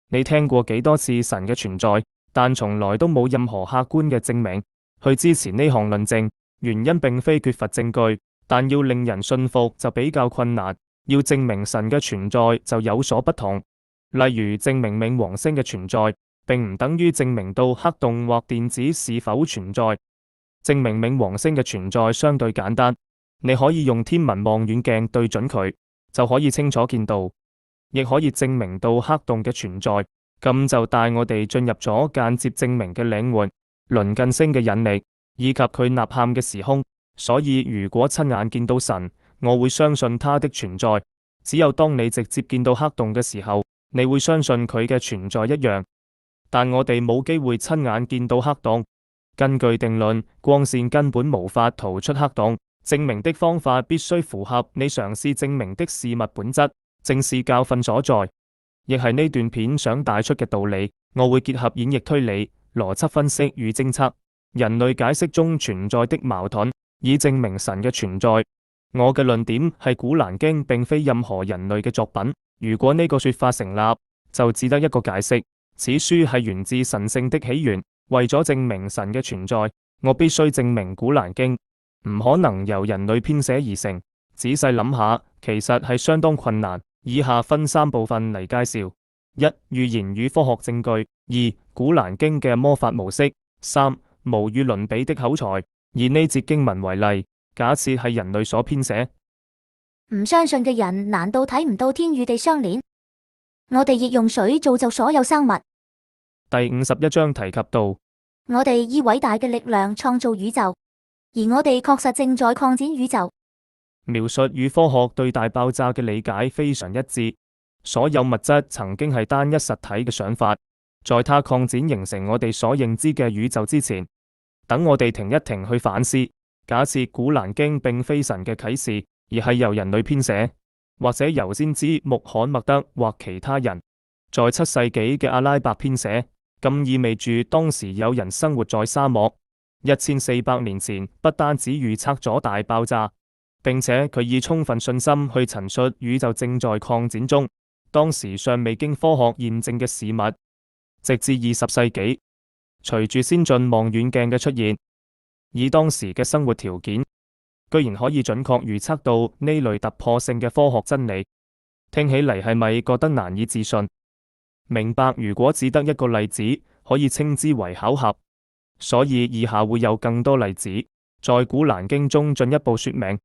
你聽過幾多次神嘅存在，但從來都冇任何客觀嘅證明去支持呢項論證。原因並非缺乏證據，但要令人信服就比較困難。要證明神嘅存在就有所不同。例如證明冥王星嘅存在，並唔等於證明到黑洞或電子是否存在。證明冥王星嘅存在相對簡單，你可以用天文望遠鏡對準佢，就可以清楚見到。亦可以證明到黑洞嘅存在，咁就帶我哋進入咗間接證明嘅領域，鄰近星嘅引力以及佢吶喊嘅時空。所以如果親眼見到神，我會相信他的存在。只有當你直接見到黑洞嘅時候，你會相信佢嘅存在一樣。但我哋冇機會親眼見到黑洞。根據定論，光線根本無法逃出黑洞。證明的方法必須符合你嘗試證明的事物本質。正是教訓所在，亦係呢段片想帶出嘅道理。我會結合演繹推理、邏輯分析與偵測人類解釋中存在的矛盾，以證明神嘅存在。我嘅論點係《古蘭經》並非任何人類嘅作品。如果呢個說法成立，就只得一個解釋：此書係源自神聖的起源。為咗證明神嘅存在，我必須證明《古蘭經》唔可能由人類編寫而成。仔細諗下，其實係相當困難。以下分三部分嚟介紹：一、預言與科學證據；二、古蘭經嘅魔法模式；三、無與倫比的口才。以呢節經文為例，假設係人類所編寫，唔相信嘅人難道睇唔到天與地相連？我哋亦用水造就所有生物。第51章提及到，我哋以偉大嘅力量創造宇宙，而我哋確實正在擴展宇宙。描述與科學對大爆炸嘅理解非常一致。所有物質曾經係單一實體嘅想法，在它擴展形成我哋所認知嘅宇宙之前，等我哋停一停去反思。假設古蘭經並非神嘅啟示，而係由人類編寫，或者由先知穆罕默德或其他人在7世紀嘅阿拉伯編寫，咁意味住當時有人生活在沙漠，1400年前不單止預測咗大爆炸，並且佢以充分信心去陳述宇宙正在擴展中，當時尚未經科學驗證嘅事物。直至20世紀，隨住先進望遠鏡嘅出現，以當時嘅生活條件，居然可以準確預測到呢類突破性嘅科學真理。聽起嚟係咪覺得難以置信？明白，如果只得一個例子，可以稱之為巧合。所以以下會有更多例子，在古蘭經中進一步說明。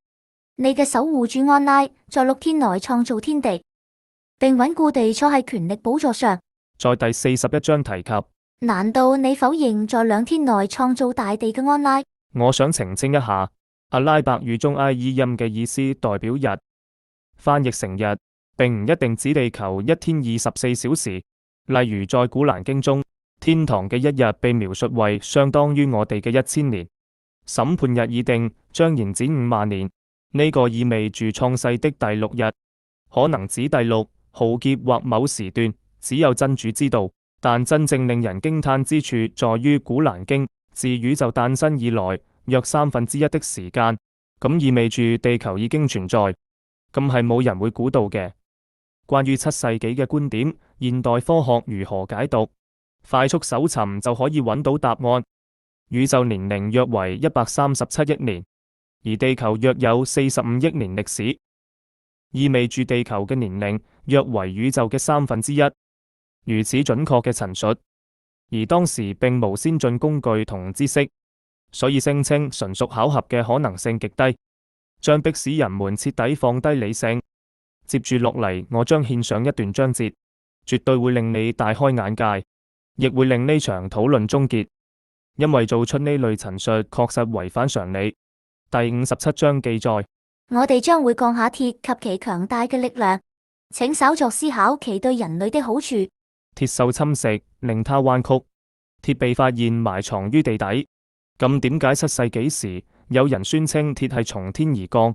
你嘅守護主安拉在6天內創造天地，並穩固地坐喺權力寶座上。在第41章提及。難道你否認在2天內創造大地嘅安拉？我想澄清一下，阿拉伯語中埃伊音嘅意思代表日，翻譯成日，並唔一定指地球一天24小時。例如在古蘭經中，天堂嘅一日被描述為相當於我哋嘅1000年。審判日已定，將延展5萬年。呢個意味住創世的第6日，可能指第6浩劫或某時段，只有真主知道。但真正令人驚嘆之處在於古蘭經自宇宙誕生以來約1/3的時間，咁意味住地球已經存在，咁係冇人會估到嘅。關於7世紀嘅觀點，現代科學如何解讀？快速搜尋就可以揾到答案。宇宙年齡約為137億年。而地球約有45億年歷史，意味住地球嘅年齡約為宇宙嘅1/3。如此準確嘅陳述，而當時並無先進工具同知識，所以聲稱純屬巧合嘅可能性極低，將迫使人們徹底放低理性。接住落嚟，我將獻上一段章節，絕對會令你大開眼界，亦會令呢場討論終結，因為做出呢類陳述確實違反常理。第57章記載，我哋將會降下鐵及其強大嘅力量，請稍作思考其對人類的好處。鐵受侵蝕，令它彎曲，鐵被發現埋藏於地底。咁點解7世紀時有人宣稱鐵係從天而降，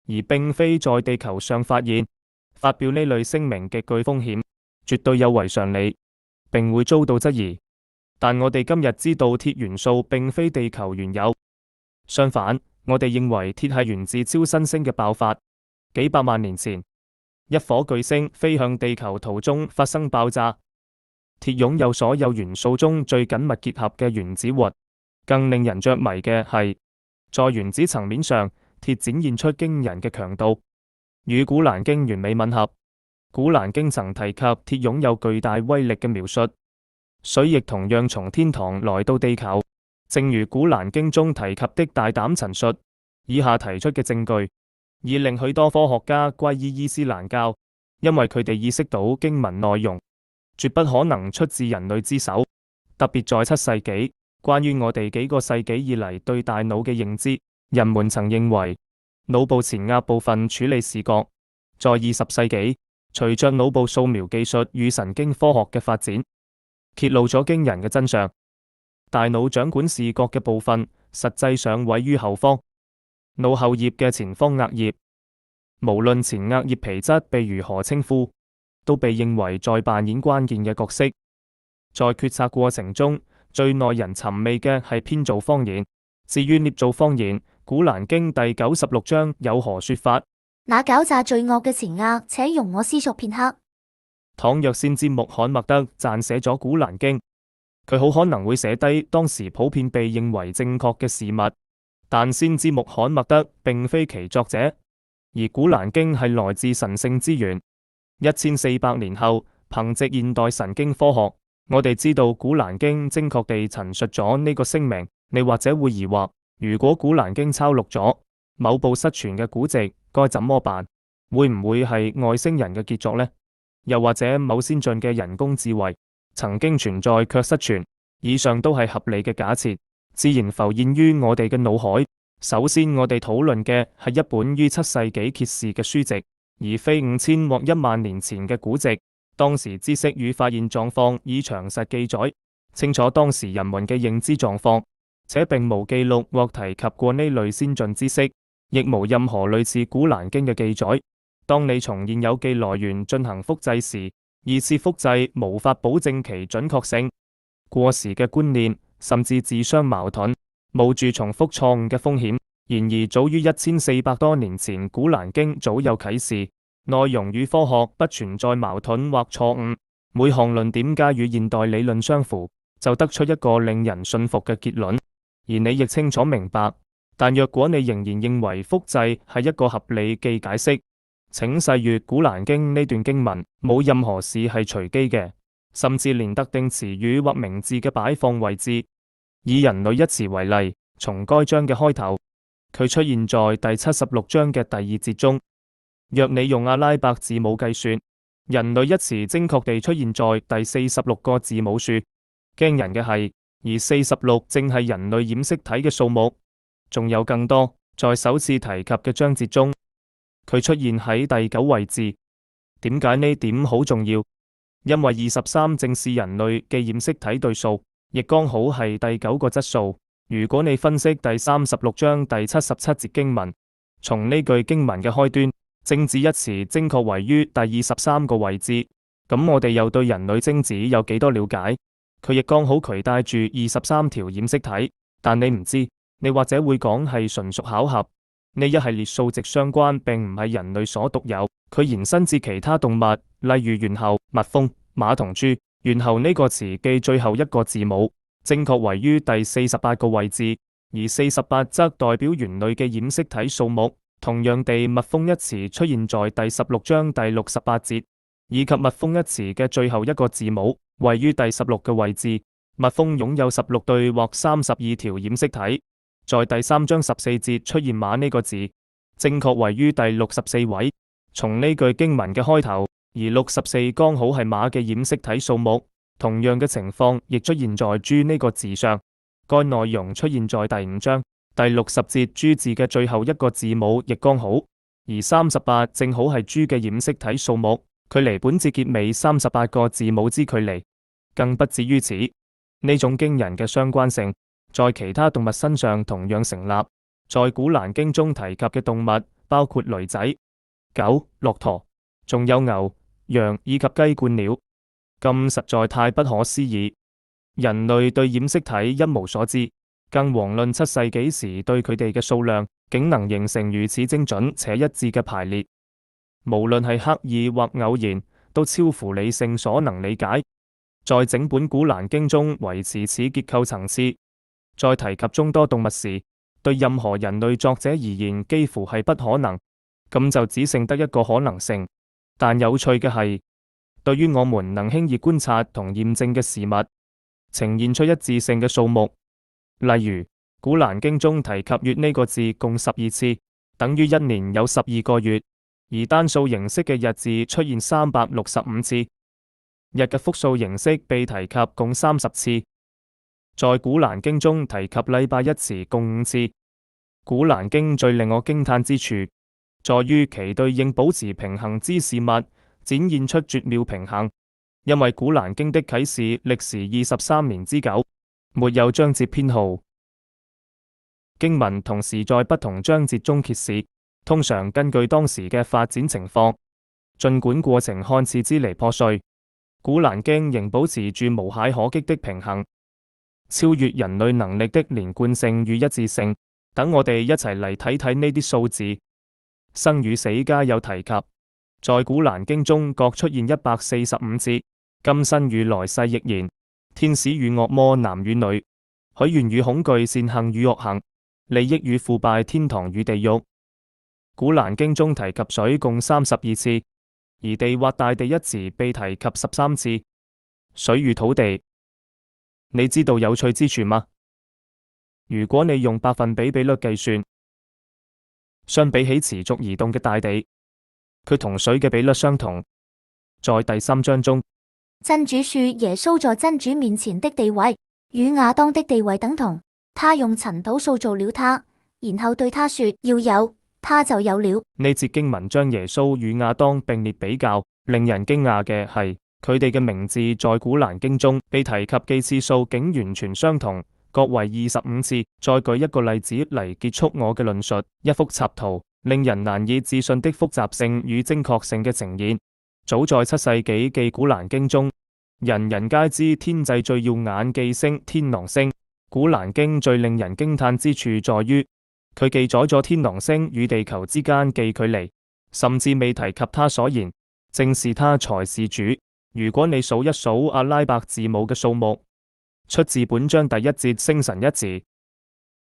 而並非在地球上發現？發表呢類聲明極具風險，絕對有違常理，並會遭到質疑。但我哋今日知道鐵元素並非地球原有，相反，我哋認為鐵係源自超新星嘅爆發。幾百萬年前，一顆巨星飛向地球途中發生爆炸，鐵擁有所有元素中最緊密結合嘅原子核。更令人着迷嘅係，在原子層面上，鐵展現出驚人嘅強度，與古蘭經完美吻合。古蘭經曾提及鐵擁有巨大威力嘅描述，水亦同樣從天堂來到地球，正如古蘭經中提及的大膽陳述。以下提出嘅證據，已令許多科學家歸依伊斯蘭教，因為佢哋意識到經文內容絕不可能出自人類之手，特別在7世紀。關於我哋幾個世紀以嚟對大腦嘅認知，人們曾認為腦部前額部分處理視覺。在20世紀，隨着腦部掃描技術與神經科學嘅發展，揭露咗驚人嘅真相。大腦掌管視覺嘅部分，實際上位於後方，腦後葉嘅前方額葉。無論前額葉皮質被如何稱呼，都被認為在扮演關鍵嘅角色。在決策過程中，最耐人尋味嘅係編造謊言。至於捏造謊言，古蘭經第96章有何說法？那狡詐罪惡嘅前額，且容我思索片刻。倘若先知穆罕默德撰寫咗古蘭經，佢好可能會寫低當時普遍被認為正確嘅事物，但先知穆罕默德並非其作者，而古蘭經係來自神聖之源。1400年後，憑藉現代神經科學，我哋知道古蘭經精確地陳述咗呢個聲明。你或者會疑惑，如果古蘭經抄錄咗某部失傳嘅古籍，該怎麼辦？會唔會係外星人嘅傑作呢？又或者某先進嘅人工智慧曾經存在卻失傳？以上都係合理嘅假設，自然浮現於我哋嘅腦海。首先，我哋討論嘅係一本於7世紀揭示嘅書籍，而非5000或10000年前嘅古籍。當時知識與發現狀況已詳實記載，清楚當時人們嘅認知狀況，且並無記錄或提及過呢類先進知識，亦無任何類似古蘭經嘅記載。當你從現有記來源進行複製時，二次複製無法保證其準確性，過時嘅觀念甚至自相矛盾，冒住重複錯誤嘅風險。然而早於1400多年前，古蘭經早有啟示，內容與科學不存在矛盾或錯誤，每項論點皆與現代理論相符，就得出一個令人信服嘅結論。而你亦清楚明白，但若果你仍然認為複製係一個合理嘅解釋，請細閱古蘭經呢段經文，冇任何事係隨機嘅，甚至連特定詞語或名字嘅擺放位置。以人類一詞為例，從該章嘅開頭，佢出現在第76章嘅第2節中。若你用阿拉伯字母計算，人類一詞精確地出現在第46個字母處。驚人嘅係，而46正係人類染色體嘅數目，仲有更多。在首次提及嘅章節中，佢出現喺第9位置。點解呢點好重要？因為23正是人類嘅染色體對數，亦剛好係第9個質數。如果你分析第36章第77節經文，從呢句經文嘅開端，精子一詞精確位於第23個位置，咁我哋又對人類精子有幾多了解？佢亦剛好攜帶住23條染色體，但你唔知，你或者會講係純屬巧合。呢一系列數值相關並唔係人類所獨有，佢延伸至其他動物，例如猿猴、蜜蜂、馬同豬。猿猴呢個詞記最後一個字母，正確位於第48個位置，而48則代表猿類嘅染色體數目。同樣地，蜜蜂一詞出現在第16章第68節，以及蜜蜂一詞嘅最後一個字母位於第16個位置。蜜蜂擁有16對或32條染色體。在第3章14節出現馬呢個字，正確位於第64位。從呢句經文嘅開頭，而64剛好係馬嘅染色體數目。同樣嘅情況亦出現在豬呢個字上，該內容出現在第5章第60節，豬字嘅最後一個字母亦剛好，而38正好係豬嘅染色體數目，距離本節結尾38個字母之距離。更不止於此，呢種驚人嘅相關性，在其他動物身上同樣成立。在古蘭經中提及嘅動物包括驢仔、狗、駱駝，仲有牛、羊以及雞冠鳥，咁實在太不可思議。人類對染色體一無所知，更遑論7世紀時對佢哋嘅數量，竟能形成如此精準且一致嘅排列。無論係刻意或偶然，都超乎理性所能理解。在整本古蘭經中維持此結構層次。在提及眾多動物時，對任何人類作者而言幾乎係不可能，咁就只剩得一個可能性。但有趣嘅係，對於我們能輕易觀察同驗證嘅事物，呈現出一致性嘅數目。例如，古蘭經中提及月呢個字共12次，等於一年有12個月，而單數形式嘅日字出現365次，日嘅複數形式被提及共30次。在古蘭經中提及禮拜一詞共5次。古蘭經最令我驚嘆之處，在於其對應保持平衡之事物，展現出絕妙平衡。因為古蘭經的啟示歷時23年之久，沒有章節編號。經文同時在不同章節中揭示，通常根據當時嘅發展情況。儘管過程看似支離破碎，古蘭經仍保持住無懈可擊的平衡，超越人類能力的連貫性與一致性。等我哋一齊嚟睇睇呢啲數字。生與死皆有提及，在古蘭經中各出現145次。今生與來世亦然。天使與惡魔男與女，許願與恐懼善行與惡行，利益與腐敗天堂與地獄。古蘭經中提及水共32次，而地或大地一詞被提及13次。水與土地，你知道有趣之處嗎？如果你用百分比比率計算，相比起持續移動嘅大地，佢同水嘅比率相同。在第3章中，真主說耶穌在真主面前的地位與亞當的地位等同，他用塵土塑造了他，然後對他說要有，他就有了。呢節經文將耶穌與亞當並列比較，令人驚訝嘅係佢哋嘅名字在古蘭經中被提及嘅次數竟完全相同，各為25次。再舉一個例子嚟結束我嘅論述，一幅插圖，令人難以置信的複雜性與精確性嘅呈現。早在7世紀記古蘭經中，人人皆知天際最耀眼記星天狼星。古蘭經最令人驚嘆之處在於，佢記載咗天狼星與地球之間嘅距離，甚至未提及他所言，正是他才是主。如果你數一數阿拉伯字母嘅數目，出自本章第1節星辰一字，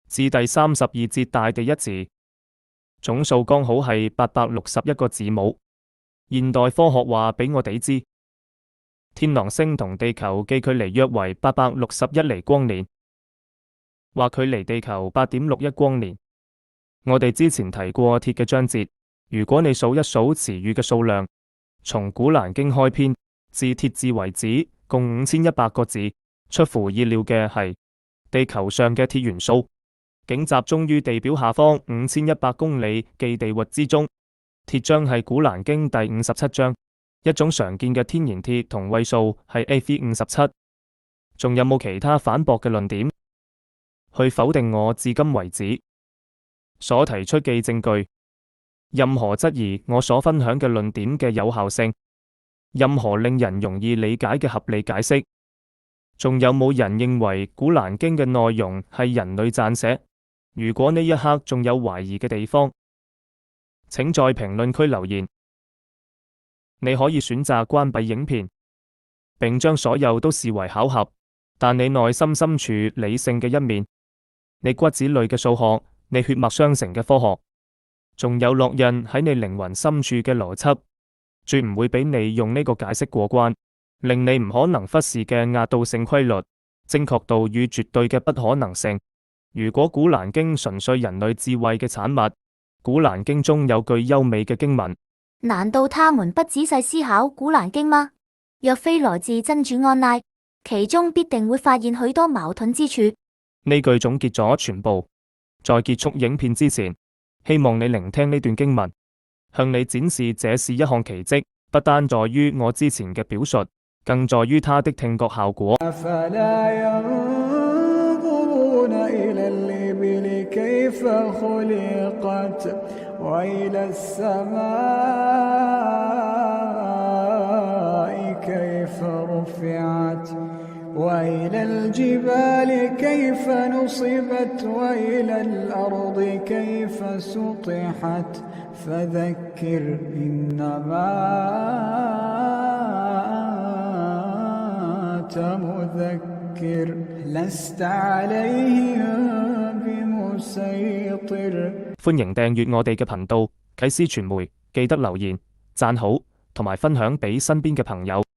至第32節大地一字，總數剛好係861個字母。現代科學話俾我哋知，天狼星同地球嘅距離約為861厘光年，或距離地球8.61光年。我哋之前提過鐵嘅章節，如果你數一數詞語嘅數量，從古蘭經開篇至鐵字為止，共5100個字。出乎意料嘅係，地球上嘅鐵元素竟集中於地表下方5100公里嘅地域之中。鐵漿係古蘭經第57章，一種常見嘅天然鐵，同位數係 Fe57。仲有冇其他反駁嘅論點去否定我至今為止所提出嘅證據？任何質疑我所分享嘅論點嘅有效性，任何令人容易理解嘅合理解釋？仲有冇人認為古蘭經嘅內容係人類撰寫？如果呢一刻仲有懷疑嘅地方，請在評論區留言。你可以選擇關閉影片，並將所有都視為巧合，但你內心深處理性嘅一面，你骨子裏嘅數學，你血脈相承嘅科學，仲有烙印喺你靈魂深處嘅邏輯，絕唔會俾你用呢個解釋過關。令你唔可能忽視嘅壓倒性規律、精確度與絕對嘅不可能性。如果古蘭經純粹人類智慧嘅產物，古蘭經中有句優美嘅經文，難道他們不仔細思考古蘭經嗎？若非來自真主安拉，其中必定會發現許多矛盾之處。呢句總結咗全部。在結束影片之前，希望你聆聽呢段經文，向你展示這是一項奇蹟，不單在於我之前嘅表述，更在於它的聽覺效果。وإلى الجبال كيف نصبت وإلى الأرض كيف سطحت فذكر إنما أنت مذكر لست عليهم بمسيطر。歡迎訂閱我哋嘅頻道啟思傳媒，記得留言、讚好同埋分享俾身邊嘅朋友。